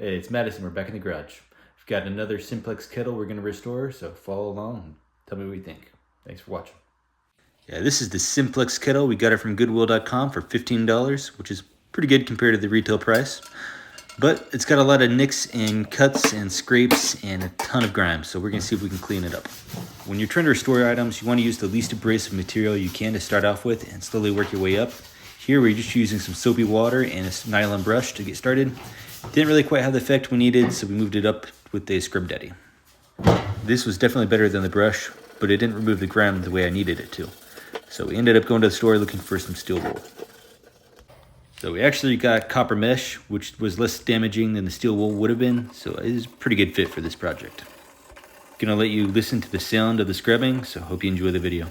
Hey, it's Madison. We're back in the garage. We've got another Simplex kettle we're going to restore, so follow along and tell me what you think. Thanks for watching. Yeah, this is the Simplex kettle. We got it from Goodwill.com for $15, which is pretty good compared to the retail price. But it's got a lot of nicks and cuts and scrapes and a ton of grime, so we're going to see if we can clean it up. When you're trying to restore items, you want to use the least abrasive material you can to start off with and slowly work your way up. Here we're just using some soapy water and a nylon brush to get started. Didn't really quite have the effect we needed, so we moved it up with the Scrub Daddy. This was definitely better than the brush, but it didn't remove the grime the way I needed it to. So we ended up going to the store looking for some steel wool. So we actually got copper mesh, which was less damaging than the steel wool would have been, so it is a pretty good fit for this project. Gonna let you listen to the sound of the scrubbing, so hope you enjoy the video.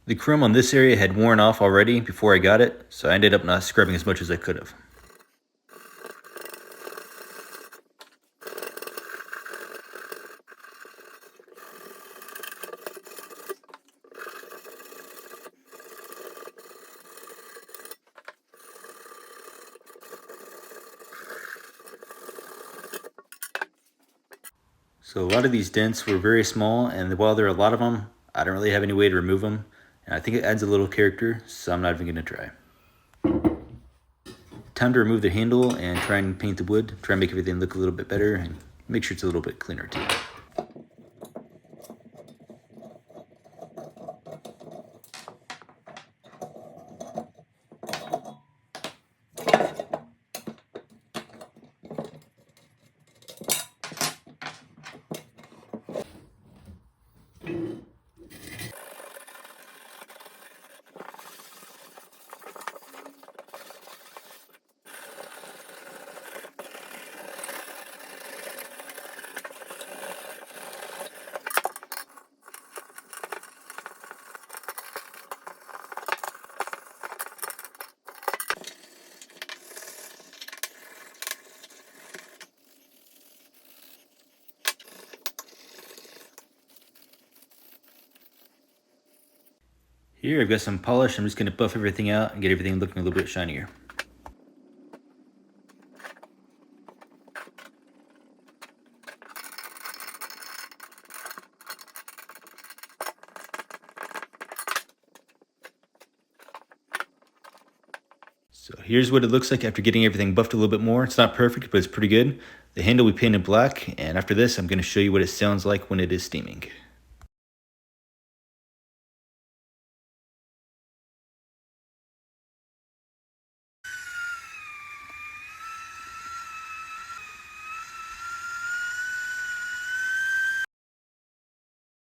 The chrome on this area had worn off already before I got it, so I ended up not scrubbing as much as I could have. So a lot of these dents were very small, and while there are a lot of them, I don't really have any way to remove them. And I think it adds a little character, so I'm not even going to try. Time to remove the handle and try and paint the wood. Try and make everything look a little bit better and make sure it's a little bit cleaner too. Here I've got some polish. I'm just going to buff everything out and get everything looking a little bit shinier. So here's what it looks like after getting everything buffed a little bit more. It's not perfect, but it's pretty good. The handle we painted black, and after this I'm going to show you what it sounds like when it is steaming.